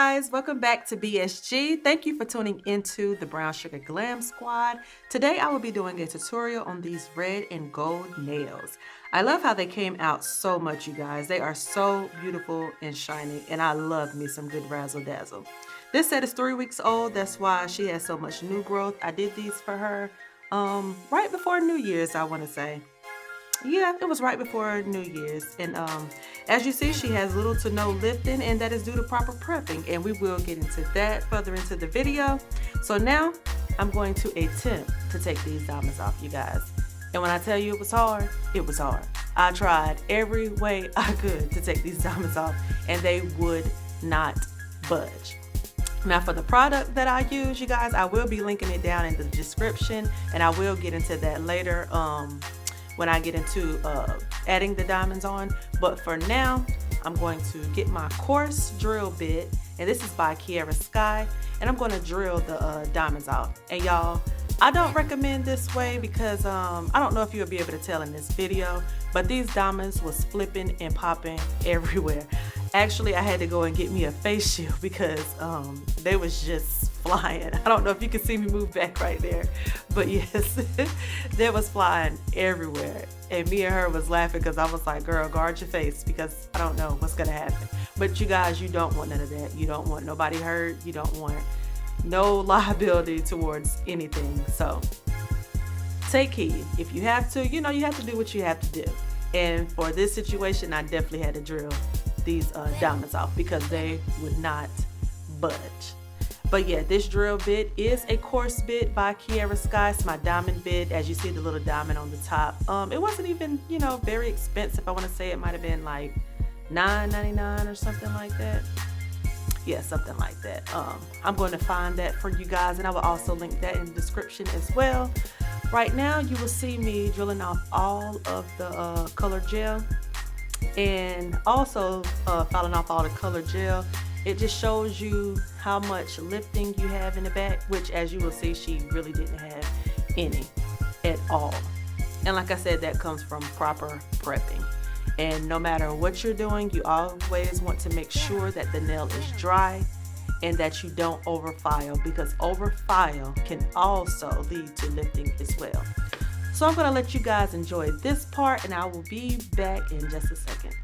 guys, welcome back to BSG. Thank you for tuning into the Brown Sugar Glam Squad. Today I will be doing a tutorial on these red and gold nails. I love how they came out so much, you guys. They are so beautiful and shiny, and I love me some good razzle dazzle. This set is 3 weeks old, that's why she has so much new growth. I did these for her right before New Year's, I want to say. Yeah, it was right before New Year's, and as you see, she has little to no lifting, and that is due to proper prepping, and we will get into that further into the video. So now I'm going to attempt to take these diamonds off, you guys. And when I tell you it was hard, it was hard. I tried every way I could to take these diamonds off, and they would not budge. Now for the product that I use, you guys, I will be linking it down in the description, and I will get into that later when I get into adding the diamonds on. But for now, I'm going to get my coarse drill bit, and this is by Kiara Sky, and I'm going to drill the diamonds off. And y'all, I don't recommend this way because I don't know if you'll be able to tell in this video, but these diamonds was flipping and popping everywhere. Actually, I had to go and get me a face shield because they was just flying. I don't know if you can see me move back right there, but yes, they was flying everywhere. And me and her was laughing because I was like, girl, guard your face because I don't know what's gonna happen. But you guys, you don't want none of that. You don't want nobody hurt. You don't want no liability towards anything. So take heed. If you have to, you know, you have to do what you have to do. And for this situation, I definitely had to drill these diamonds off because they would not budge. But yeah, this drill bit is a coarse bit by Kiara Sky. It's my diamond bit. As you see the little diamond on the top. It wasn't even, you know, very expensive. I want to say it might have been like $9.99 or something like that. Yeah, something like that. I'm going to find that for you guys, and I will also link that in the description as well. Right now, you will see me drilling off all of the color gel, and also filing off all the color gel. It just shows you how much lifting you have in the back, which as you will see, she really didn't have any at all. And like I said, that comes from proper prepping. And no matter what you're doing, you always want to make sure that the nail is dry and that you don't overfile, because overfile can also lead to lifting as well. So I'm going to let you guys enjoy this part, and I will be back in just a second.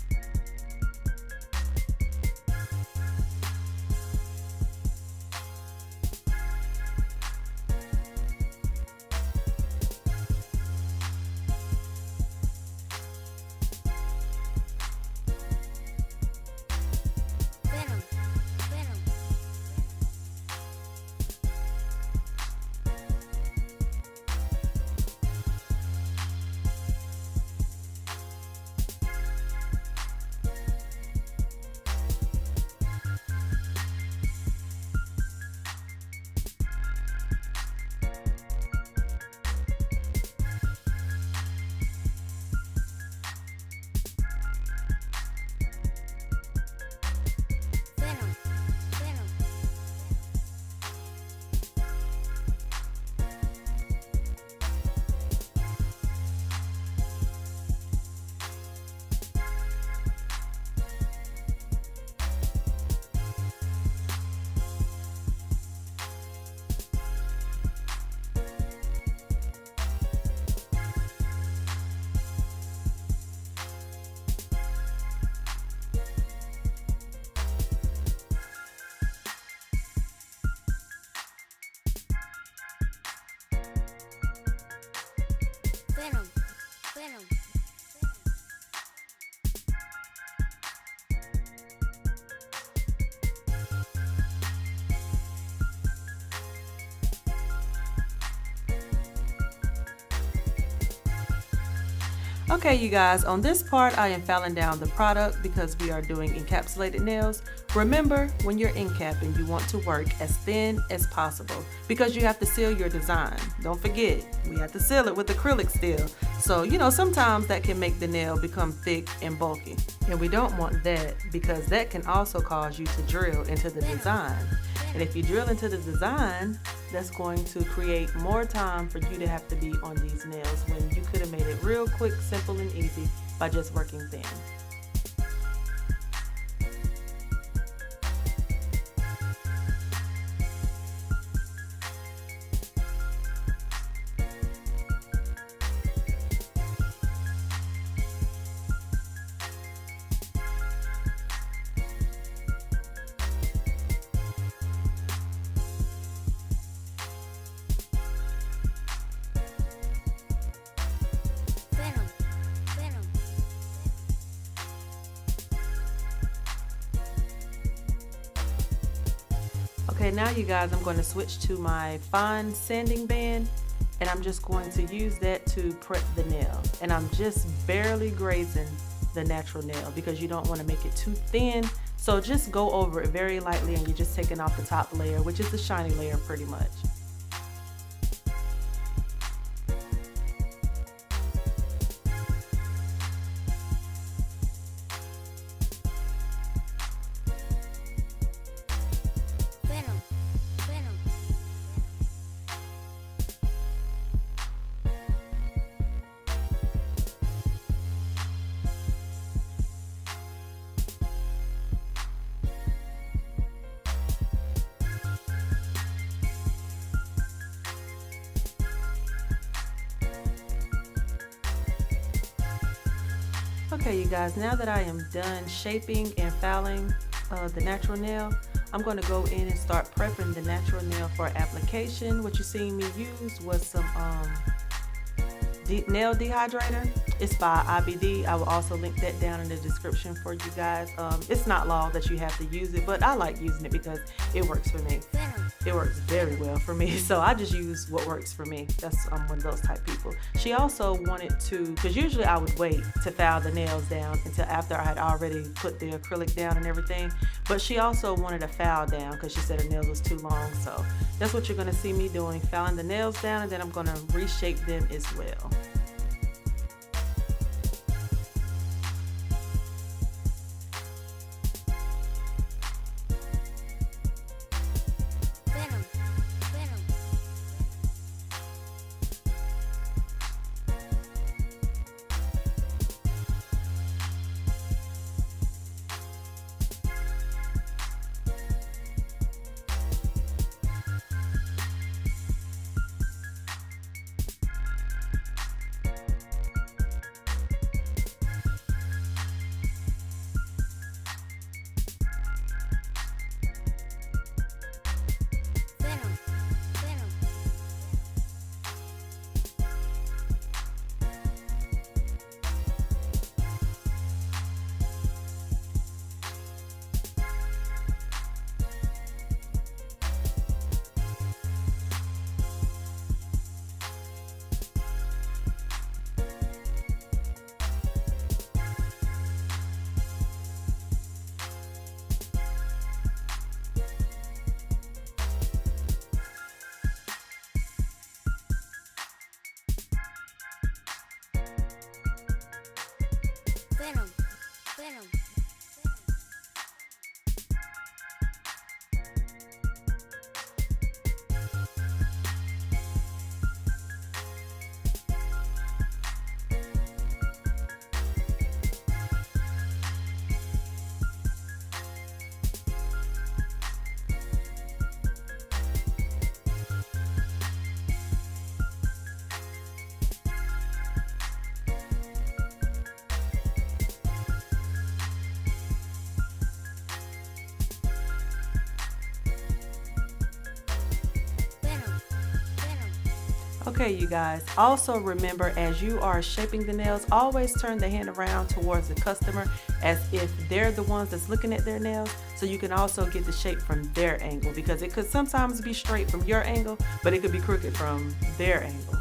Okay, you guys, on this part I am filing down the product because we are doing encapsulated nails. Remember, when you're encapping, you want to work as thin as possible because you have to seal your design. Don't forget, we have to seal it with acrylic still. So, you know, sometimes that can make the nail become thick and bulky. And we don't want that because that can also cause you to drill into the design. And if you drill into the design, that's going to create more time for you to have to be on these nails when you could have made it real quick, simple, and easy by just working thin. Okay, now you guys, I'm going to switch to my fine sanding band, and I'm just going to use that to prep the nail. And I'm just barely grazing the natural nail because you don't want to make it too thin. So just go over it very lightly, and you're just taking off the top layer, which is the shiny layer pretty much. Okay, you guys, now that I am done shaping and filing the natural nail, I'm going to go in and start prepping the natural nail for application. What you seen me use was some nail dehydrator. It's by IBD. I will also link that down in the description for you guys. It's not law that you have to use it, but I like using it because it works for me. It works very well for me, so I just use what works for me. I'm one of those type people. She also wanted to, because usually I would wait to file the nails down until after I had already put the acrylic down and everything, but she also wanted a file down because she said her nails was too long. So that's what you're going to see me doing, filing the nails down, and then I'm going to reshape them as well. Okay, you guys, also remember as you are shaping the nails, always turn the hand around towards the customer as if they're the ones that's looking at their nails, so you can also get the shape from their angle, because it could sometimes be straight from your angle, but it could be crooked from their angle.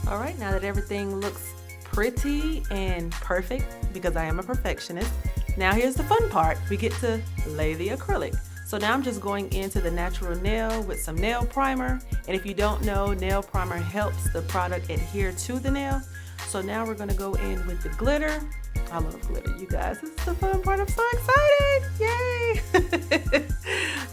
All right, now that everything looks pretty and perfect, because I am a perfectionist, now here's the fun part. We get to lay the acrylic. So now I'm just going into the natural nail with some nail primer. And if you don't know, nail primer helps the product adhere to the nail. So now we're gonna go in with the glitter. I love glitter, you guys. This is the fun part. I'm so excited. Yay!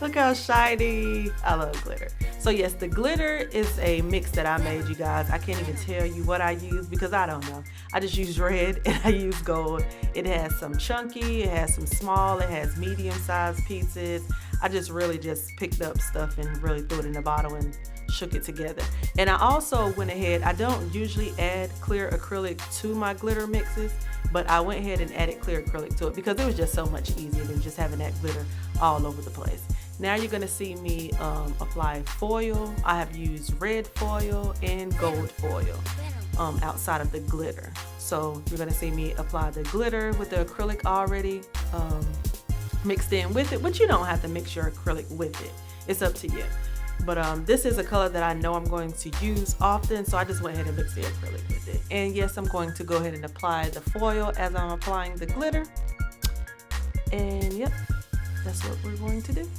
Look how shiny. I love glitter. So yes, the glitter is a mix that I made, you guys. I can't even tell you what I use because I don't know. I just use red and I use gold. It has some chunky, it has some small, it has medium-sized pieces. I just really picked up stuff and really threw it in the bottle and shook it together. And I also went ahead, I don't usually add clear acrylic to my glitter mixes, but I went ahead and added clear acrylic to it because it was just so much easier than just having that glitter all over the place. Now you're gonna see me apply foil. I have used red foil and gold foil outside of the glitter. So you're gonna see me apply the glitter with the acrylic already mixed in with it, but you don't have to mix your acrylic with it. It's up to you. But this is a color that I know I'm going to use often, so I just went ahead and mixed the acrylic with it. And yes, I'm going to go ahead and apply the foil as I'm applying the glitter. And yep, that's what we're going to do.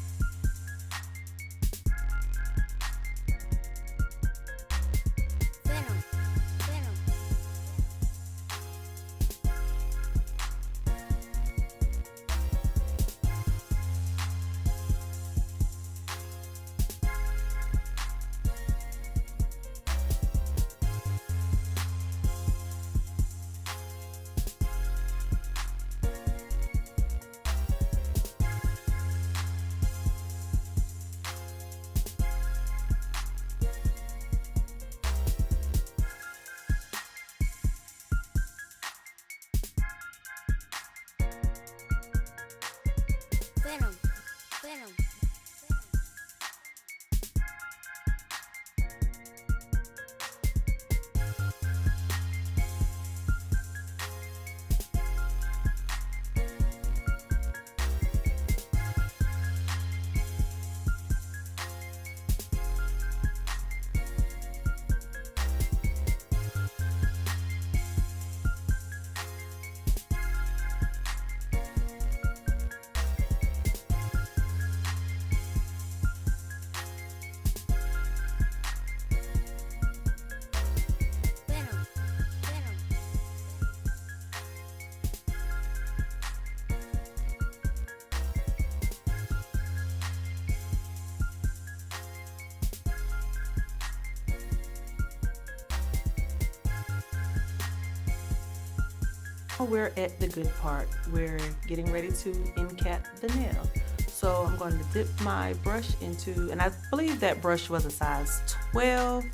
We're at the good part. We're getting ready to encap the nail. So I'm going to dip my brush into, and I believe that brush was a size 12.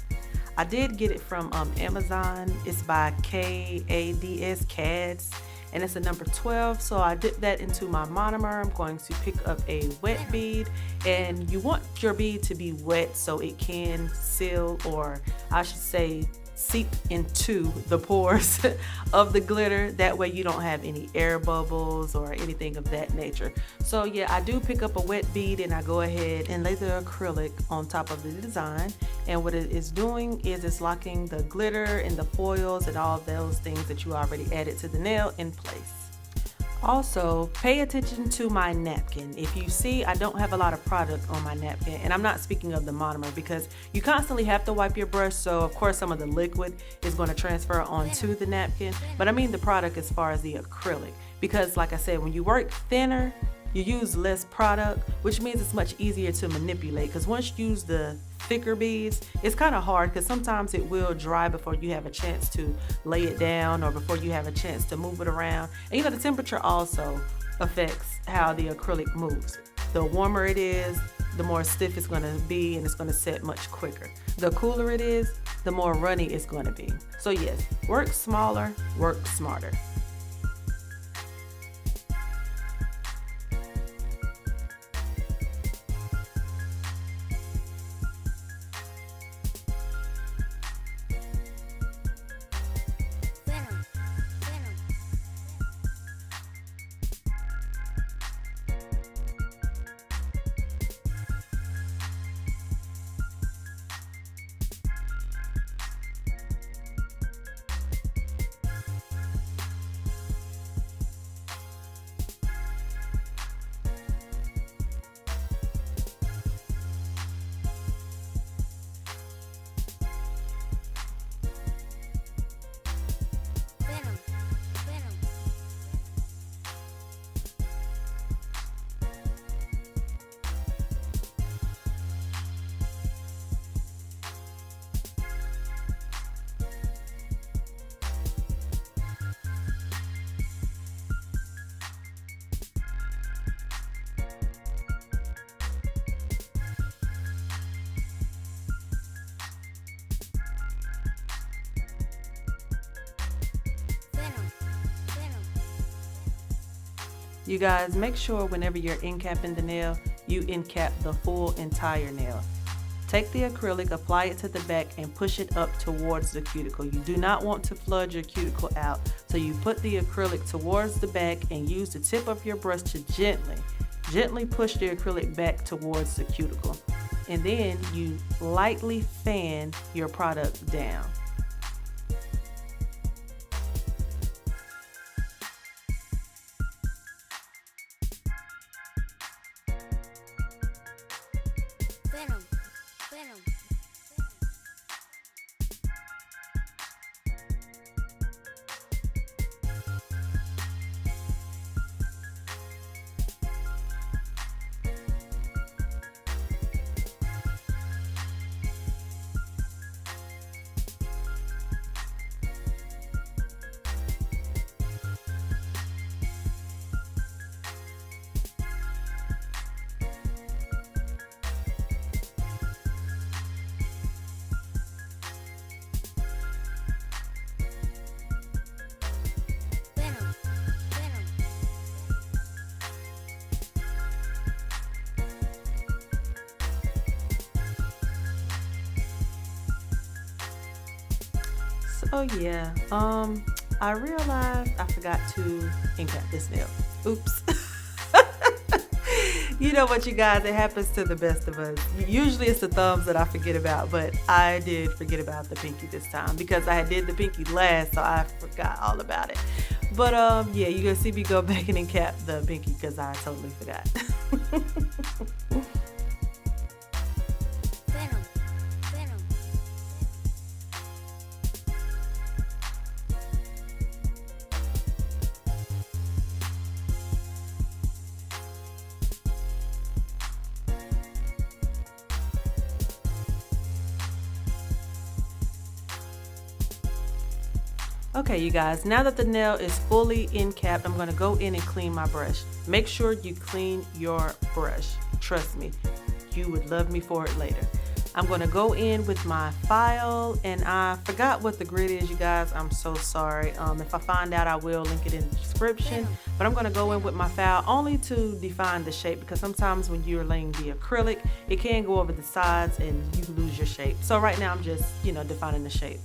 I did get it from Amazon. It's by KADS, CADS, and it's a number 12. So I dip that into my monomer. I'm going to pick up a wet bead, and you want your bead to be wet so it can seal, or I should say seep into the pores of the glitter. That way you don't have any air bubbles or anything of that nature. So yeah, I do pick up a wet bead and I go ahead and lay the acrylic on top of the design. And what it is doing is it's locking the glitter and the foils and all those things that you already added to the nail in place. Also, pay attention to my napkin. If you see, I don't have a lot of product on my napkin, and I'm not speaking of the monomer because you constantly have to wipe your brush, so of course some of the liquid is going to transfer onto the napkin, but I mean the product as far as the acrylic, because like I said, when you work thinner, you use less product, which means it's much easier to manipulate, because once you use the thicker beads, it's kind of hard because sometimes it will dry before you have a chance to lay it down or before you have a chance to move it around. And you know, the temperature also affects how the acrylic moves. The warmer it is, the more stiff it's going to be, and it's going to set much quicker. The cooler it is, the more runny it's going to be. So yes, work smaller, work smarter. You guys, make sure whenever you're incapping the nail, you incap the full entire nail. Take the acrylic, apply it to the back, and push it up towards the cuticle. You do not want to flood your cuticle out, so you put the acrylic towards the back and use the tip of your brush to gently push the acrylic back towards the cuticle. And then you lightly fan your product down. Venom, venom. So yeah, I realized I forgot to incap this nail. Oops. You know what, you guys, it happens to the best of us. Usually it's the thumbs that I forget about, but I did forget about the pinky this time because I did the pinky last, so I forgot all about it. But yeah, you're gonna see me go back and cap the pinky because I totally forgot. Venom, venom. Okay, you guys, now that the nail is fully incapped, I'm gonna go in and clean my brush. Make sure you clean your brush. Trust me, you would love me for it later. I'm gonna go in with my file, and I forgot what the grid is, you guys. I'm so sorry. If I find out, I will link it in the description. But I'm gonna go in with my file only to define the shape, because sometimes when you're laying the acrylic, it can go over the sides and you lose your shape. So right now I'm just, defining the shape.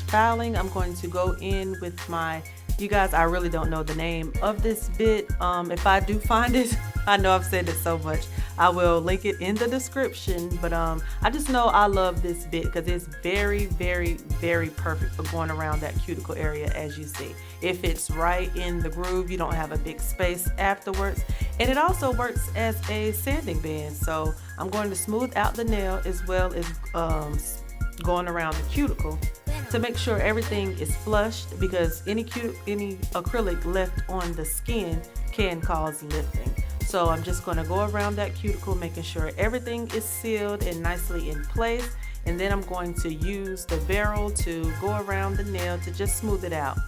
filing, I'm going to go in with my, you guys, I really don't know the name of this bit. If I do find it, I know I've said it so much, I will link it in the description. But I just know I love this bit because it's very, very, very perfect for going around that cuticle area. As you see, if it's right in the groove, you don't have a big space afterwards. And it also works as a sanding band. So I'm going to smooth out the nail as well as going around the cuticle to make sure everything is flushed, because any acrylic left on the skin can cause lifting. So I'm just going to go around that cuticle, making sure everything is sealed and nicely in place. And then I'm going to use the barrel to go around the nail to just smooth it out.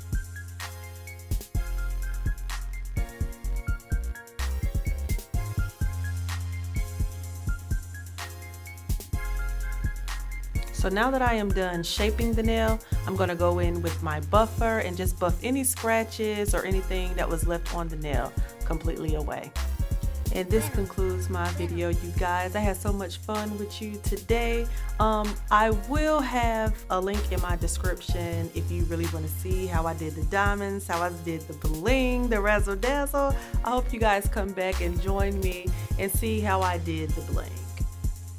So now that I am done shaping the nail, I'm going to go in with my buffer and just buff any scratches or anything that was left on the nail completely away. And this concludes my video, you guys. I had so much fun with you today. I will have a link in my description if you really want to see how I did the diamonds, how I did the bling, the razzle dazzle. I hope you guys come back and join me and see how I did the bling.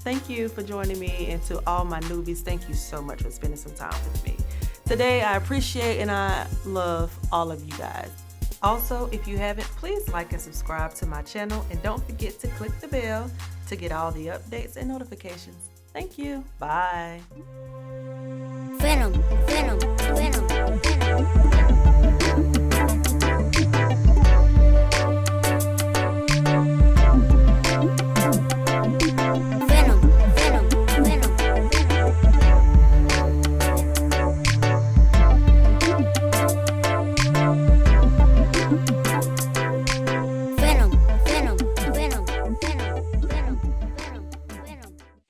Thank you for joining me, and to all my newbies, thank you so much for spending some time with me. Today, I appreciate and I love all of you guys. Also, if you haven't, please like and subscribe to my channel, and don't forget to click the bell to get all the updates and notifications. Thank you. Bye. Venom, Venom.